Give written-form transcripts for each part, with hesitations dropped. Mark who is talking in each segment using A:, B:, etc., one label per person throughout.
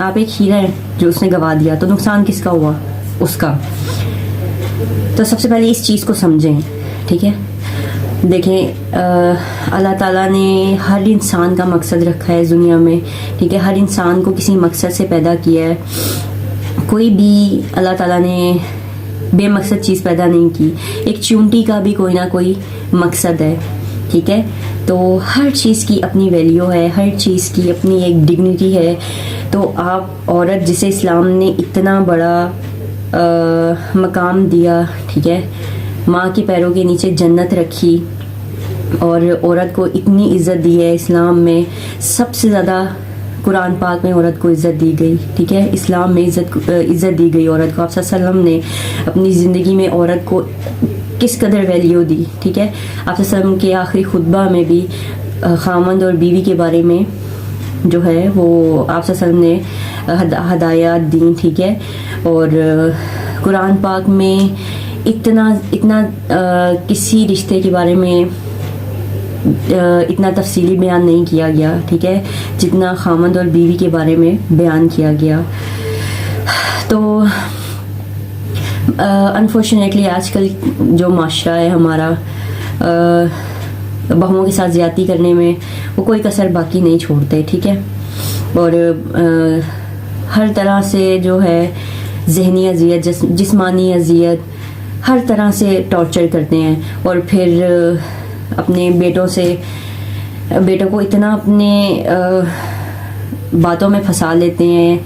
A: آپ ایک ہیرا ہے جو اس نے گوا دیا, تو نقصان کس کا ہوا؟ اس کا. تو سب سے پہلے اس چیز کو سمجھیں, ٹھیک ہے. دیکھیں اللہ تعالیٰ نے ہر انسان کا مقصد رکھا ہے اس دنیا میں, ٹھیک ہے. ہر انسان کو کسی مقصد سے پیدا کیا ہے. کوئی بھی اللہ تعالیٰ نے بے مقصد چیز پیدا نہیں کی. ایک چونٹی کا بھی کوئی نہ کوئی مقصد ہے, ٹھیک ہے. تو ہر چیز کی اپنی ویلیو ہے, ہر چیز کی اپنی ایک ڈگنیٹی ہے. تو آپ عورت جسے اسلام نے اتنا بڑا مقام دیا, ٹھیک ہے, ماں کے پیروں کے نیچے جنت رکھی, اور عورت کو اتنی عزت دی ہے اسلام میں. سب سے زیادہ قرآن پاک میں عورت کو عزت دی گئی, ٹھیک ہے. اسلام میں عزت دی گئی عورت کو. آپ صلی اللہ علیہ وسلم نے اپنی زندگی میں عورت کو کس قدر ویلیو دی, ٹھیک ہے. آپ صلی اللہ علیہ وسلم کے آخری خطبہ میں بھی خامند اور بیوی کے بارے میں جو ہے وہ آپ صلی اللہ علیہ وسلم نے ہدایات دیں, ٹھیک ہے. اور قرآن پاک میں اتنا کسی رشتے کے بارے میں اتنا تفصیلی بیان نہیں کیا گیا, ٹھیک ہے, جتنا خامند اور بیوی کے بارے میں بیان کیا گیا. تو انفارچونیٹلی آج کل جو معاشرہ ہے ہمارا, بہوؤں کے ساتھ زیادتی کرنے میں وہ کوئی کسر باقی نہیں چھوڑتے, ٹھیک ہے. اور ہر طرح سے جو ہے ذہنی اذیت, جسمانی اذیت, ہر طرح سے ٹارچر کرتے ہیں. اور پھر اپنے بیٹوں کو اتنا اپنے باتوں میں پھنسا لیتے ہیں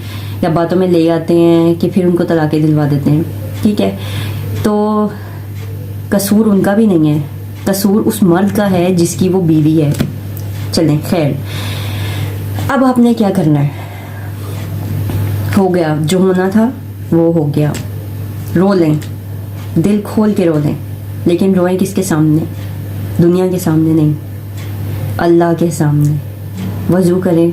A: یا باتوں میں لے آتے ہیں کہ پھر ان کو طلاقیں دلوا دیتے ہیں, ٹھیک ہے. تو قصور ان کا بھی نہیں ہے, قصور اس مرد کا ہے جس کی وہ بیوی ہے. چلیں خیر, اب آپ نے کیا کرنا ہے؟ ہو گیا جو ہونا تھا وہ ہو گیا. رو لیں, دل کھول کے رو لیں, لیکن روئیں کس کے سامنے؟ دنیا کے سامنے نہیں, اللہ کے سامنے. وضو کریں,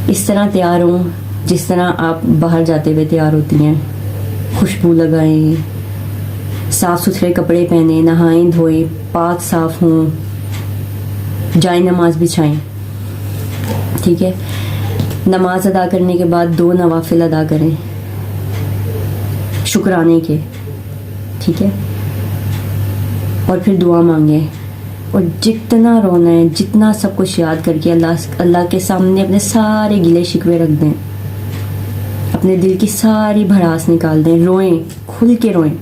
A: اس طرح تیار ہوں جس طرح آپ باہر جاتے ہوئے تیار ہوتی ہیں. خوشبو لگائیں, صاف ستھرے کپڑے پہنیں, نہائیں دھوئیں, پاک صاف ہوں, جائیں نماز بچھائیں, ٹھیک ہے. نماز ادا کرنے کے بعد 2 نوافل ادا کریں شکرانے کے, ٹھیک ہے. اور پھر دعا مانگیں, اور جتنا رونا ہے, جتنا سب کچھ یاد کر کے اللہ کے سامنے اپنے سارے گلے شکوے رکھ دیں, اپنے دل کی ساری بھڑاس نکال دیں. روئیں, کھل کے روئیں.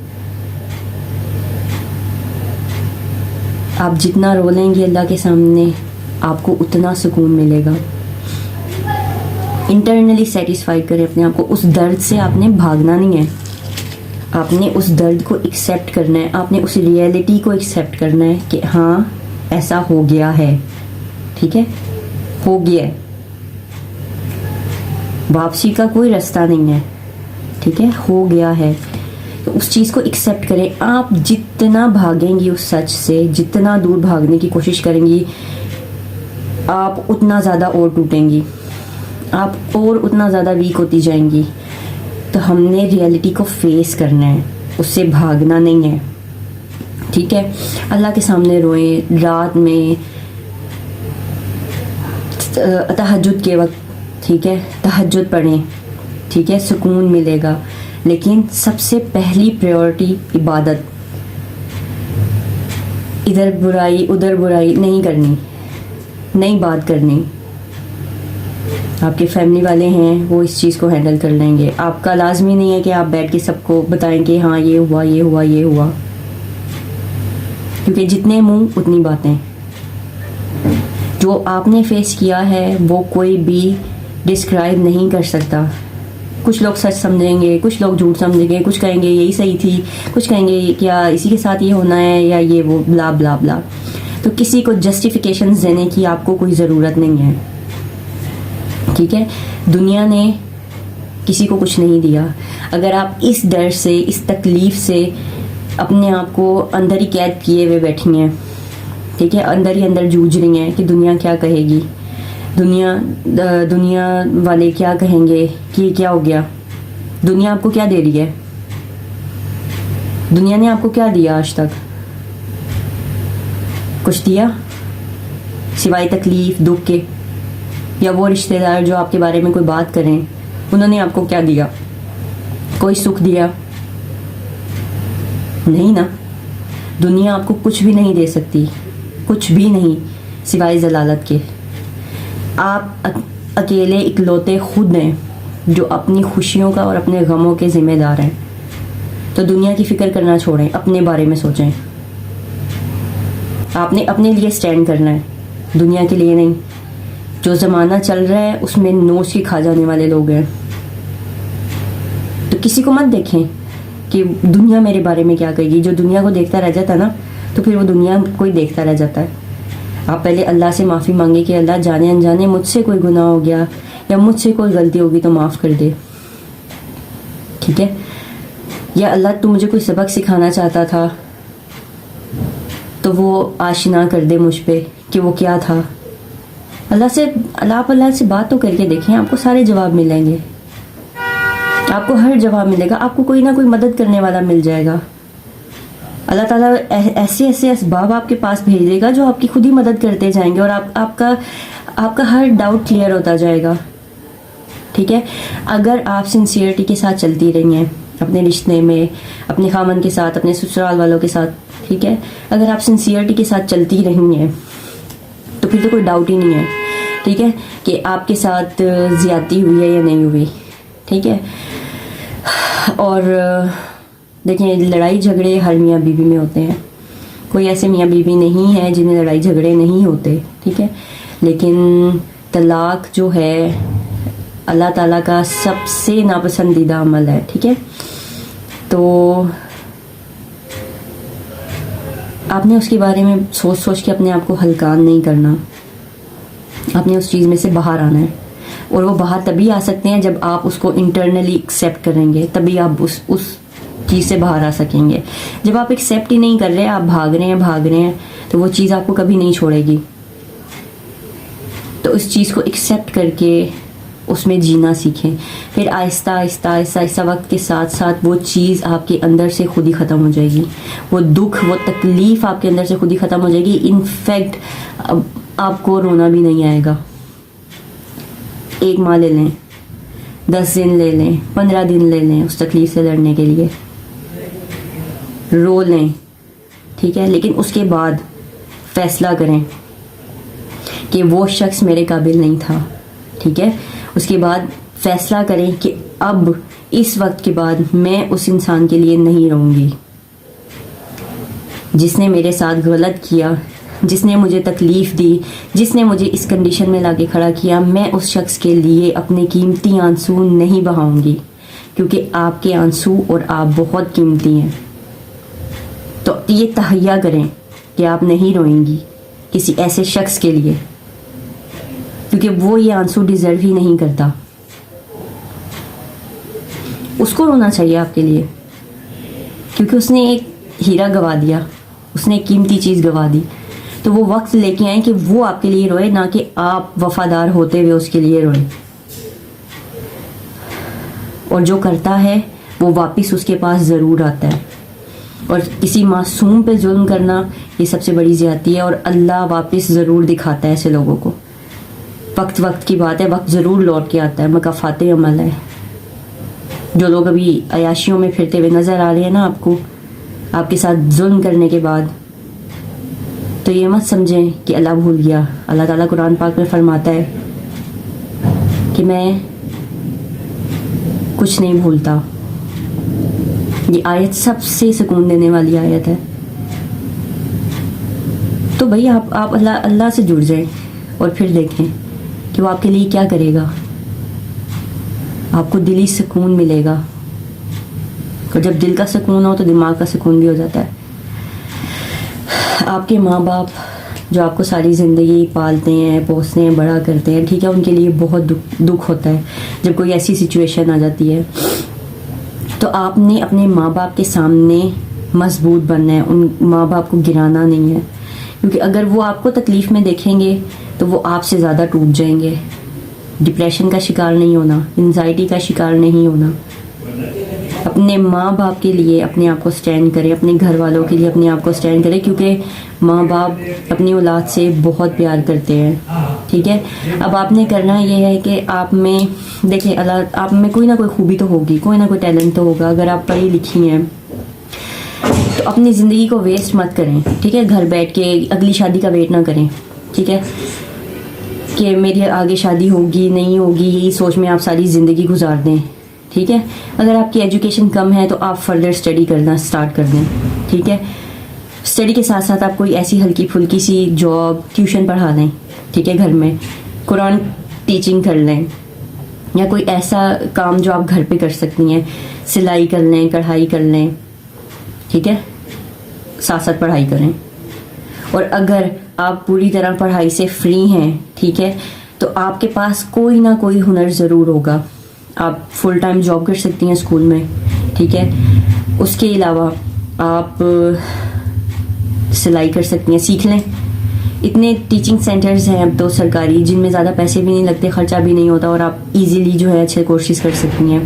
A: آپ جتنا رو لیں گے اللہ کے سامنے, آپ کو اتنا سکون ملے گا. انٹرنلی سیٹسفائی کریں اپنے آپ کو. اس درد سے آپ نے بھاگنا نہیں ہے, آپ نے اس درد کو ایکسیپٹ کرنا ہے, آپ نے اس ریئلٹی کو ایکسیپٹ کرنا ہے کہ ہاں ایسا ہو گیا ہے, ٹھیک ہے, ہو گیا ہے. واپسی کا کوئی رستہ نہیں ہے, ٹھیک ہے, ہو گیا ہے. تو اس چیز کو ایکسیپٹ کریں. آپ جتنا بھاگیں گی اس سچ سے, جتنا دور بھاگنے کی کوشش کریں گی, آپ اتنا زیادہ اور ٹوٹیں گی, آپ اور اتنا زیادہ ویک ہوتی جائیں گی. تو ہم نے ریئلٹی کو فیس کرنا ہے, اس سے بھاگنا نہیں ہے, ٹھیک ہے. اللہ کے سامنے روئیں, رات میں تہجد کے وقت, ٹھیک ہے, تہجد پڑھیں, ٹھیک ہے, سکون ملے گا. لیکن سب سے پہلی پریورٹی عبادت. ادھر برائی ادھر برائی نہیں کرنی, نہیں بات کرنی. آپ کے فیملی والے ہیں وہ اس چیز کو ہینڈل کر لیں گے. آپ کا لازمی نہیں ہے کہ آپ بیٹھ کے سب کو بتائیں کہ ہاں یہ ہوا یہ ہوا یہ ہوا, کیونکہ جتنے منہ اتنی باتیں. جو آپ نے فیس کیا ہے وہ کوئی بھی ڈسکرائب نہیں کر سکتا. کچھ لوگ سچ سمجھیں گے, کچھ لوگ جھوٹ سمجھیں گے, کچھ کہیں گے یہی صحیح تھی, کچھ کہیں گے کیا اسی کے ساتھ یہ ہونا ہے یا یہ وہ, بلا بلا بلا. تو کسی کو جسٹیفیکیشن دینے کی آپ کو کوئی ضرورت نہیں ہے, ٹھیک ہے. دنیا نے کسی کو کچھ نہیں دیا. اگر آپ اس ڈر سے, اس تکلیف سے اپنے آپ کو اندر ہی قید کیے ہوئے بیٹھی ہیں, ٹھیک ہے, اندر ہی اندر جوجھ رہی ہیں کہ دنیا کیا کہے گی, دنیا والے کیا کہیں گے کہ یہ کیا ہو گیا. دنیا آپ کو کیا دے رہی ہے؟ دنیا نے آپ کو کیا دیا آج تک؟ کچھ دیا سوائے تکلیف دکھ کے؟ یا وہ رشتہ دار جو آپ کے بارے میں کوئی بات کریں، انہوں نے آپ کو کیا دیا؟ کوئی سکھ دیا؟ نہیں نا. دنیا آپ کو کچھ بھی نہیں دے سکتی، کچھ بھی نہیں سوائے ضلالت کے. آپ اکیلے اکلوتے خود ہیں جو اپنی خوشیوں کا اور اپنے غموں کے ذمہ دار ہیں. تو دنیا کی فکر کرنا چھوڑیں، اپنے بارے میں سوچیں. آپ نے اپنے لیے سٹینڈ کرنا ہے، دنیا کے لیے نہیں. جو زمانہ چل رہا ہے اس میں نوچ کے کھا جانے والے لوگ ہیں. تو کسی کو مت دیکھیں کہ دنیا میرے بارے میں کیا کہے گی. جو دنیا کو دیکھتا رہ جاتا ہے نا، تو پھر وہ دنیا کو ہی دیکھتا رہ جاتا ہے. آپ پہلے اللہ سے معافی مانگے کہ اللہ جانے انجانے مجھ سے کوئی گناہ ہو گیا یا مجھ سے کوئی غلطی ہوگی تو معاف کر دے. ٹھیک ہے؟ یا اللہ تو مجھے کوئی سبق سکھانا چاہتا تھا تو وہ آشنا کر دے مجھ پہ کہ وہ کیا تھا. اللہ سے بات تو کر کے دیکھیں، آپ کو سارے جواب ملیں گے. آپ کو ہر جواب ملے گا. آپ کو کوئی نہ کوئی مدد کرنے والا مل جائے گا. اللہ تعالیٰ ایسے ایسے اسباب آپ کے پاس بھیجے گا جو آپ کی خود ہی مدد کرتے جائیں گے، اور آپ کا ہر ڈاؤٹ کلیئر ہوتا جائے گا. ٹھیک ہے؟ اگر آپ سنسیئرٹی کے ساتھ چلتی رہی ہیں اپنے رشتے میں، اپنے خامن کے ساتھ، اپنے سسرال والوں کے ساتھ، ٹھیک ہے، اگر آپ سنسیئرٹی کے ساتھ چلتی رہی ہیں تو پھر تو کوئی ڈاؤٹ ہی نہیں ہے. ٹھیک ہے کہ آپ کے ساتھ زیادتی ہوئی ہے یا نہیں ہوئی. ٹھیک ہے؟ اور دیکھیں، لڑائی جھگڑے ہر میاں بیوی میں ہوتے ہیں. کوئی ایسے میاں بیوی نہیں ہے جنہیں لڑائی جھگڑے نہیں ہوتے. ٹھیک ہے؟ لیکن طلاق جو ہے اللہ تعالیٰ کا سب سے ناپسندیدہ عمل ہے. ٹھیک ہے؟ تو آپ نے اس کے بارے میں سوچ کے اپنے آپ کو ہلکان نہیں کرنا. آپ نے اس چیز میں سے باہر آنا ہے، اور وہ باہر تبھی آ سکتے ہیں جب آپ اس کو انٹرنلی ایکسیپٹ کریں گے. تبھی آپ اس چیز سے باہر آ سکیں گے. جب آپ ایکسیپٹ ہی نہیں کر رہے، آپ بھاگ رہے ہیں تو وہ چیز آپ کو کبھی نہیں چھوڑے گی. تو اس چیز کو ایکسیپٹ کر کے اس میں جینا سیکھیں. پھر آہستہ آہستہ وقت کے ساتھ ساتھ وہ چیز آپ کے اندر سے خود ہی ختم ہو جائے گی. وہ دکھ، وہ تکلیف آپ کے اندر سے خود ہی ختم ہو جائے گی. انفیکٹ آپ کو رونا بھی نہیں آئے گا. 1 ماہ لے لیں، 10 دن لے لیں، 15 دن لے لیں اس تکلیف سے لڑنے کے لیے، رو لیں. ٹھیک ہے؟ لیکن اس کے بعد فیصلہ کریں کہ وہ شخص میرے قابل نہیں تھا. ٹھیک ہے؟ اس کے بعد فیصلہ کریں کہ اب اس وقت کے بعد میں اس انسان کے لیے نہیں رہوں گی جس نے میرے ساتھ غلط کیا، جس نے مجھے تکلیف دی، جس نے مجھے اس کنڈیشن میں لا کے کھڑا کیا. میں اس شخص کے لیے اپنے قیمتی آنسو نہیں بہاؤں گی، کیونکہ آپ کے آنسو اور آپ بہت قیمتی ہیں. تو یہ تہیہ کریں کہ آپ نہیں روئیں گی کسی ایسے شخص کے لیے، کیونکہ وہ یہ آنسو ڈیزرو ہی نہیں کرتا. اس کو رونا چاہیے آپ کے لیے، کیونکہ اس نے ایک ہیرا گوا دیا، اس نے ایک قیمتی چیز گوا دی. تو وہ وقت لے کے آئیں کہ وہ آپ کے لیے روئے، نہ کہ آپ وفادار ہوتے ہوئے اس کے لیے روئیں. اور جو کرتا ہے وہ واپس اس کے پاس ضرور آتا ہے. اور کسی معصوم پہ ظلم کرنا یہ سب سے بڑی زیادتی ہے، اور اللہ واپس ضرور دکھاتا ہے ایسے لوگوں کو. وقت کی بات ہے، وقت ضرور لوٹ کے آتا ہے. مکافات عمل ہے. جو لوگ ابھی عیاشیوں میں پھرتے ہوئے نظر آ رہے ہیں نا آپ کو، آپ کے ساتھ ظلم کرنے کے بعد، تو یہ مت سمجھیں کہ اللہ بھول گیا. اللہ تعالیٰ قرآن پاک میں فرماتا ہے کہ میں کچھ نہیں بھولتا. یہ آیت سب سے سکون دینے والی آیت ہے. تو بھائی آپ اللہ سے جڑ جائیں اور پھر دیکھیں کہ وہ آپ کے لیے کیا کرے گا. آپ کو دلی سکون ملے گا، اور جب دل کا سکون ہو تو دماغ کا سکون بھی ہو جاتا ہے. آپ کے ماں باپ جو آپ کو ساری زندگی پالتے ہیں، پوستے ہیں، بڑا کرتے ہیں، ٹھیک ہے، ان کے لیے بہت دکھ ہوتا ہے جب کوئی ایسی سچویشن آ جاتی ہے. تو آپ نے اپنے ماں باپ کے سامنے مضبوط بننا ہے، ان ماں باپ کو گرانا نہیں ہے. کیونکہ اگر وہ آپ کو تکلیف میں دیکھیں گے تو وہ آپ سے زیادہ ٹوٹ جائیں گے. ڈپریشن کا شکار نہیں ہونا، انزائٹی کا شکار نہیں ہونا. اپنے ماں باپ کے لیے اپنے آپ کو سٹینڈ کریں، اپنے گھر والوں کے لیے اپنے آپ کو سٹینڈ کریں، کیونکہ ماں باپ اپنی اولاد سے بہت پیار کرتے ہیں. ٹھیک ہے. اب آپ نے کرنا یہ ہے کہ آپ میں دیکھیں اللہ آپ میں کوئی نہ کوئی خوبی تو ہوگی, کوئی نہ کوئی ٹیلنٹ تو ہوگا. اگر آپ پڑھی لکھی ہیں تو اپنی زندگی کو ویسٹ مت کریں, ٹھیک ہے. گھر بیٹھ کے اگلی شادی کا ویٹ نہ کریں, ٹھیک ہے, کہ میری آگے شادی ہوگی نہیں ہوگی یہی سوچ میں آپ ساری زندگی گزار دیں, ٹھیک ہے. اگر آپ کی ایجوکیشن کم ہے تو آپ فردر اسٹڈی کرنا اسٹارٹ کر دیں, ٹھیک ہے. اسٹڈی کے ساتھ ساتھ آپ کوئی ایسی ہلکی پھلکی سی جاب ٹیوشن پڑھا لیں, ٹھیک ہے. گھر میں قرآن ٹیچنگ کر لیں, یا کوئی ایسا کام جو آپ گھر پہ کر سکتی ہیں, سلائی کر لیں, کڑھائی کر لیں, ٹھیک ہے, ساتھ ساتھ پڑھائی کریں. اور اگر آپ پوری طرح پڑھائی سے فری ہیں, ٹھیک ہے, تو آپ کے پاس کوئی نہ کوئی ہنر ضرور ہوگا. آپ فل ٹائم جاب کر سکتی ہیں اسکول میں, ٹھیک ہے. اس کے علاوہ آپ سلائی کر سکتی ہیں, سیکھ لیں. اتنے ٹیچنگ سینٹرز ہیں اب تو سرکاری جن میں زیادہ پیسے بھی نہیں لگتے, خرچہ بھی نہیں ہوتا, اور آپ ایزیلی جو ہے اچھے کورسز کر سکتی ہیں.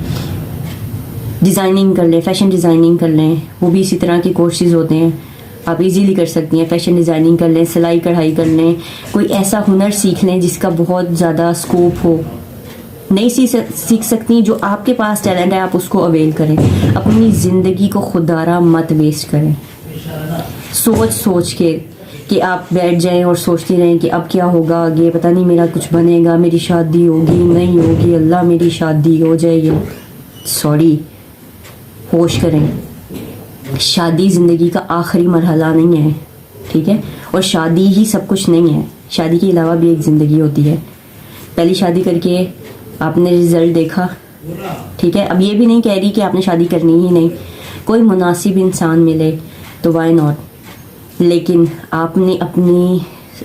A: ڈیزائننگ کر لیں, فیشن ڈیزائننگ کر لیں, وہ بھی اسی طرح کے کورسز ہوتے ہیں, آپ ایزیلی کر سکتی ہیں. فیشن ڈیزائننگ کر لیں, سلائی کڑھائی کر لیں, کوئی ایسا ہنر سیکھ لیں جس کا بہت زیادہ اسکوپ ہو. نہیں سیکھ سکتی, جو آپ کے پاس ٹیلنٹ ہے آپ اس کو اویل کریں. اپنی زندگی کو خوددارہ مت ویسٹ کریں سوچ کے کہ آپ بیٹھ جائیں اور سوچتی رہیں کہ اب کیا ہوگا آگے, پتہ نہیں میرا کچھ بنے گا, میری شادی ہوگی نہیں ہوگی, اللہ میری شادی ہو جائے گی. سوری, ہوش کریں. شادی زندگی کا آخری مرحلہ نہیں ہے, ٹھیک ہے. اور شادی ہی سب کچھ نہیں ہے, شادی کے علاوہ بھی ایک زندگی ہوتی ہے. پہلی شادی کر کے آپ نے رزلٹ دیکھا, ٹھیک ہے. اب یہ بھی نہیں کہہ رہی کہ آپ نے شادی کرنی ہی نہیں, کوئی مناسب انسان ملے تو وائی ناٹ, لیکن آپ نے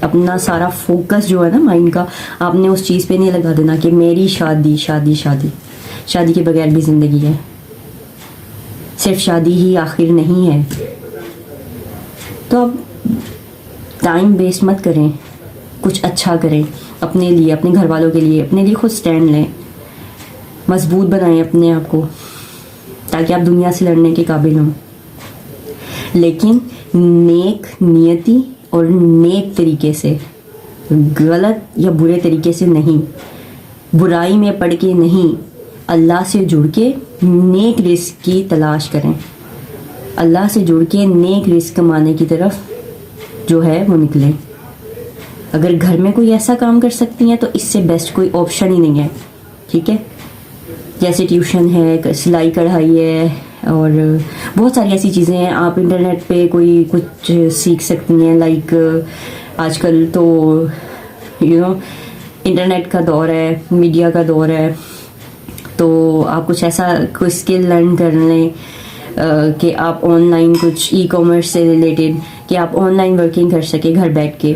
A: اپنا سارا فوکس جو ہے نا مائنڈ کا, آپ نے اس چیز پہ نہیں لگا دینا کہ میری شادی شادی شادی. شادی کے بغیر بھی زندگی ہے, صرف شادی ہی آخر نہیں ہے. تو اب ٹائم ویسٹ مت کریں, کچھ اچھا کریں اپنے لیے, اپنے گھر والوں کے لیے, اپنے لیے خود سٹینڈ لیں, مضبوط بنائیں اپنے آپ کو تاکہ آپ دنیا سے لڑنے کے قابل ہوں. لیکن نیک نیتی اور نیک طریقے سے, غلط یا برے طریقے سے نہیں, برائی میں پڑ کے نہیں, اللہ سے جڑ کے نیک رزق کی تلاش کریں. اللہ سے جڑ کے نیک رزق کمانے کی طرف جو ہے وہ نکلیں. اگر گھر میں کوئی ایسا کام کر سکتی ہیں تو اس سے بیسٹ کوئی آپشن ہی نہیں ہے, ٹھیک ہے. جیسے ٹیوشن ہے, سلائی کڑھائی ہے, اور بہت ساری ایسی چیزیں ہیں. آپ انٹرنیٹ پہ کوئی کچھ سیکھ سکتی ہیں, لائک آج کل تو انٹرنیٹ کا دور ہے, میڈیا کا دور ہے, تو آپ کچھ ایسا کوئی اسکل لرن کر لیں کہ آپ آن لائن کچھ ای کامرس سے ریلیٹڈ, کہ آپ آن لائن ورکنگ کر سکیں گھر بیٹھ کے.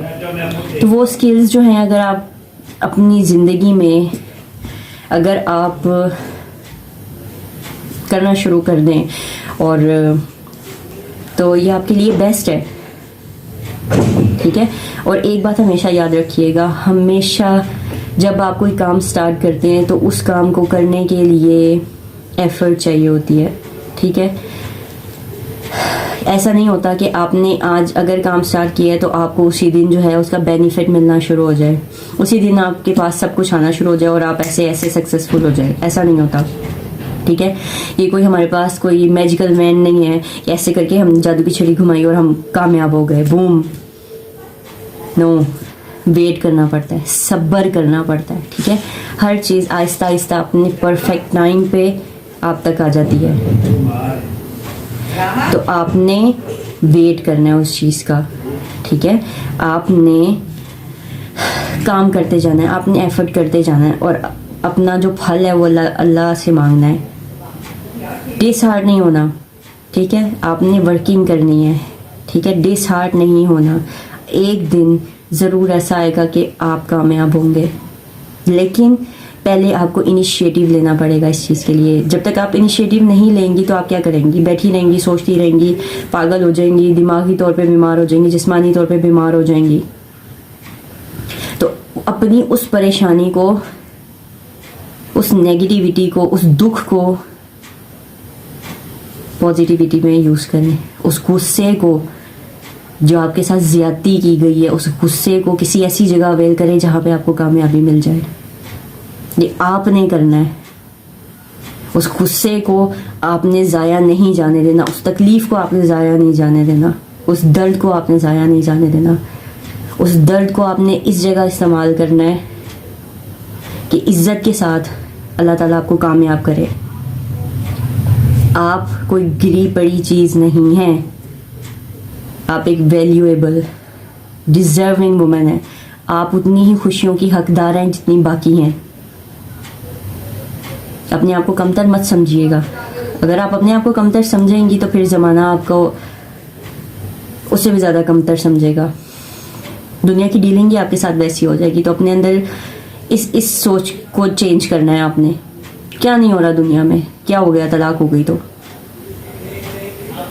A: تو وہ اسکلز جو ہیں اگر آپ اپنی زندگی میں اگر آپ کرنا شروع کر دیں اور تو یہ آپ کے لیے بیسٹ ہے, ٹھیک ہے. اور ایک بات ہمیشہ یاد رکھیے گا, ہمیشہ جب آپ کوئی کام سٹارٹ کرتے ہیں تو اس کام کو کرنے کے لیے ایفرٹ چاہیے ہوتی ہے, ٹھیک ہے. ایسا نہیں ہوتا کہ آپ نے آج اگر کام سٹارٹ کیا ہے تو آپ کو اسی دن جو ہے اس کا بینیفٹ ملنا شروع ہو جائے, اسی دن آپ کے پاس سب کچھ آنا شروع ہو جائے اور آپ ایسے سکسیزفل ہو جائے. ایسا نہیں ہوتا, ٹھیک ہے. یہ کوئی ہمارے پاس کوئی میجیکل مین نہیں ہے کہ ایسے کر کے ہم جادو کی چھڑی گھمائی اور ہم کامیاب ہو گئے, بوم. نو, ویٹ کرنا پڑتا ہے, صبر کرنا پڑتا ہے, ٹھیک ہے. ہر چیز آہستہ آہستہ اپنے پرفیکٹ ٹائم پہ آپ تک آ جاتی ہے. تو آپ نے ویٹ کرنا ہے اس چیز کا, ٹھیک ہے. آپ نے کام کرتے جانا ہے, آپ نے ایفرٹ کرتے جانا ہے, اور اپنا جو پھل ہے وہ اللہ سے مانگنا ہے. ڈس ہارٹ نہیں ہونا, ٹھیک ہے. آپ نے ورکنگ کرنی ہے, ٹھیک ہے. ڈس ہارٹ نہیں ہونا. ایک دن ضرور ایسا آئے گا کہ آپ کامیاب ہوں گے, لیکن پہلے آپ کو انیشیٹو لینا پڑے گا اس چیز کے لیے. جب تک آپ انیشیٹو نہیں لیں گی تو آپ کیا کریں گی, بیٹھی رہیں گی, سوچتی رہیں گی, پاگل ہو جائیں گی, دماغی طور پہ بیمار ہو جائیں گی, جسمانی طور پہ بیمار ہو جائیں گی. تو اپنی اس پریشانی کو, اس نیگیٹیوٹی کو, اس دکھ کو پازیٹیوٹی میں یوز کریں, اس غصے کو جو آپ کے ساتھ زیادتی کی گئی ہے اس غصے کو کسی ایسی جگہ اویل کریں جہاں پہ آپ کو کامیابی مل جائے. یہ آپ نے کرنا ہے. اس غصے کو آپ نے ضائع نہیں جانے دینا, اس تکلیف کو آپ نے ضائع نہیں جانے دینا, اس درد کو آپ نے ضائع نہیں جانے دینا. اس درد کو آپ نے اس جگہ استعمال کرنا ہے کہ عزت کے ساتھ اللہ تعالیٰ آپ کو کامیاب کرے. آپ کوئی گری پڑی چیز نہیں ہیں, آپ ایک ویلیویبل ڈیزرونگ وومن ہیں. آپ اتنی ہی خوشیوں کی حقدار ہیں جتنی باقی ہیں. اپنے آپ کو کمتر مت سمجھیے گا. اگر آپ اپنے آپ کو کمتر سمجھیں گی تو پھر زمانہ آپ کو اس سے بھی زیادہ کمتر سمجھے گا. دنیا کی ڈیلنگ ہی آپ کے ساتھ ویسی ہو جائے گی. تو اپنے اندر اس سوچ کو چینج کرنا ہے آپ نے. کیا نہیں ہو رہا دنیا میں, کیا ہو گیا, طلاق ہو گئی تو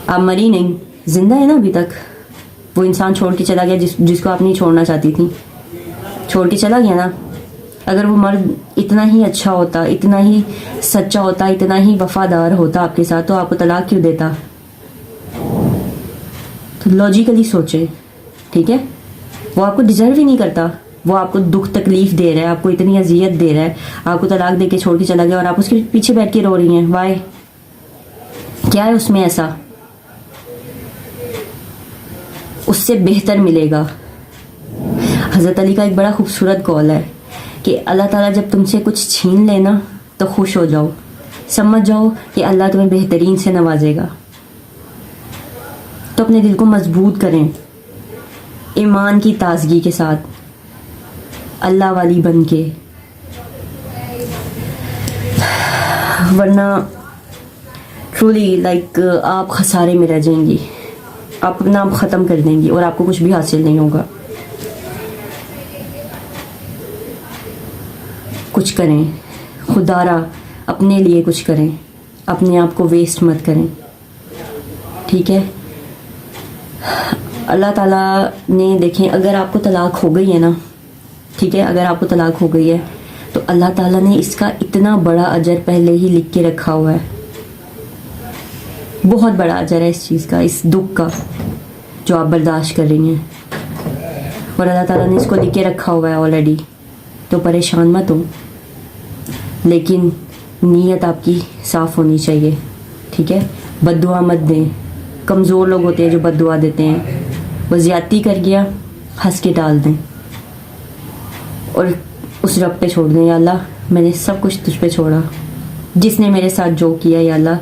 A: آپ مری نہیں, زندہ ہے نا ابھی تک. وہ انسان چھوڑ کے چلا گیا جس کو آپ نہیں چھوڑنا چاہتی تھی, چھوڑ کے چلا گیا نا. اگر وہ مرد اتنا ہی اچھا ہوتا, اتنا ہی سچا ہوتا, اتنا ہی وفادار ہوتا آپ کے ساتھ تو آپ کو طلاق کیوں دیتا؟ تو لاجیکلی سوچے, ٹھیک ہے. وہ آپ کو ڈیزرو ہی نہیں کرتا. وہ آپ کو دکھ تکلیف دے رہا ہے, آپ کو اتنی اذیت دے رہا ہے, آپ کو طلاق دے کے چھوڑ کے چلا گیا اور آپ اس کے پیچھے بیٹھ کے رو رہی ہیں. وائی؟ کیا ہے اس میں ایسا؟ اس سے بہتر ملے گا. حضرت علی کا ایک بڑا خوبصورت قول ہے کہ اللہ تعالیٰ جب تم سے کچھ چھین لے نا تو خوش ہو جاؤ, سمجھ جاؤ کہ اللہ تمہیں بہترین سے نوازے گا. تو اپنے دل کو مضبوط کریں ایمان کی تازگی کے ساتھ, اللہ والی بن کے. ورنہ ٹرولی لائک آپ خسارے میں رہ جائیں گی. آپ اپنا آپ ختم کر دیں گی اور آپ کو کچھ بھی حاصل نہیں ہوگا. کچھ کریں, خدا را اپنے لیے کچھ کریں, اپنے آپ کو ویسٹ مت کریں, ٹھیک ہے. اللہ تعالیٰ نے دیکھیں اگر آپ کو طلاق ہو گئی ہے نا, ٹھیک ہے, اگر آپ کو طلاق ہو گئی ہے تو اللہ تعالیٰ نے اس کا اتنا بڑا اجر پہلے ہی لکھ کے رکھا ہوا ہے. بہت بڑا اجر ہے اس چیز کا, اس دکھ کا جو آپ برداشت کر رہی ہیں, اور اللہ تعالیٰ نے اس کو لکھ کے رکھا ہوا ہے آلریڈی. تو پریشان مت ہو, لیکن نیت آپ کی صاف ہونی چاہیے, ٹھیک ہے. بد دعا مت دیں. کمزور لوگ ہوتے ہیں جو بد دعا دیتے ہیں. وہ زیادتی کر گیا, ہنس کے ٹال دیں اور اس رب پہ چھوڑ دیں. یا اللہ میں نے سب کچھ تجھ پہ چھوڑا, جس نے میرے ساتھ جو کیا یا اللہ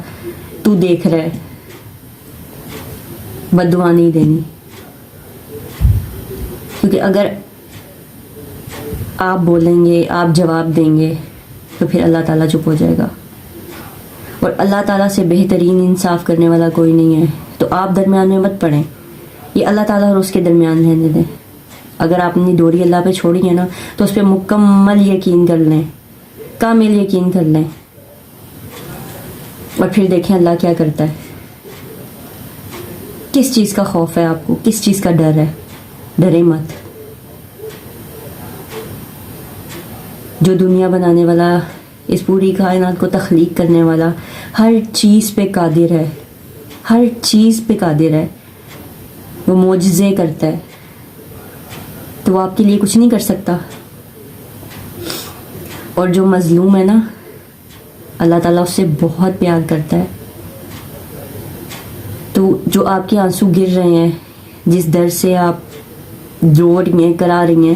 A: تو دیکھ رہا ہے. بد دعا نہیں دینی, کیونکہ اگر آپ بولیں گے, آپ جواب دیں گے تو پھر اللہ تعالیٰ چپ ہو جائے گا. اور اللہ تعالیٰ سے بہترین انصاف کرنے والا کوئی نہیں ہے. تو آپ درمیان میں مت پڑیں, یہ اللہ تعالیٰ اور اس کے درمیان رہنے دیں. اگر آپ نے ڈوری اللہ پہ چھوڑی ہے نا تو اس پہ مکمل یقین کر لیں, کامل یقین کر لیں, اور پھر دیکھیں اللہ کیا کرتا ہے. کس چیز کا خوف ہے آپ کو, کس چیز کا ڈر ہے؟ ڈرے مت. جو دنیا بنانے والا, اس پوری کائنات کو تخلیق کرنے والا, ہر چیز پہ قادر ہے, ہر چیز پہ قادر ہے. وہ معجزے کرتا ہے, تو وہ آپ کے لیے کچھ نہیں کر سکتا. اور جو مظلوم ہے نا, اللہ تعالیٰ اس سے بہت پیار کرتا ہے. تو جو آپ کے آنسو گر رہے ہیں, جس در سے آپ رو رہی ہیں, کرا رہی ہیں,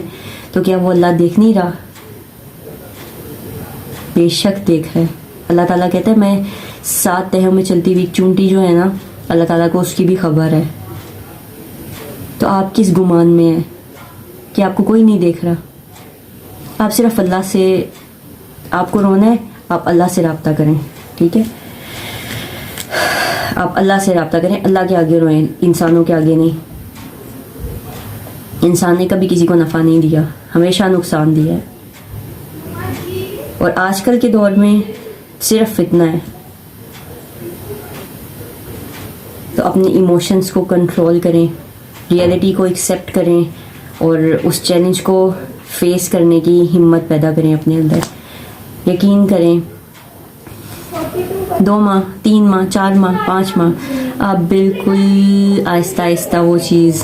A: تو کیا وہ اللہ دیکھ نہیں رہا؟ بے شک دیکھ ہے. اللہ تعالیٰ کہتا ہے میں 7 تہوں میں چلتی ہوئی چونٹی جو ہے نا, اللہ تعالیٰ کو اس کی بھی خبر ہے. تو آپ کس گمان میں ہیں کہ آپ کو کوئی نہیں دیکھ رہا؟ آپ صرف اللہ سے, آپ کو رونا ہے, آپ اللہ سے رابطہ کریں, ٹھیک ہے. آپ اللہ سے رابطہ کریں, اللہ کے آگے روئیں, انسانوں کے آگے نہیں. انسان نے کبھی کسی کو نفع نہیں دیا, ہمیشہ نقصان دیا ہے. اور آج کل کے دور میں صرف فتنہ ہے. تو اپنے ایموشنز کو کنٹرول کریں, ریئلٹی کو ایکسیپٹ کریں, اور اس چیلنج کو فیس کرنے کی ہمت پیدا کریں اپنے اندر. یقین کریں 2 ماہ 3 ماہ 4 ماہ 5 ماہ آپ بالکل آہستہ آہستہ وہ چیز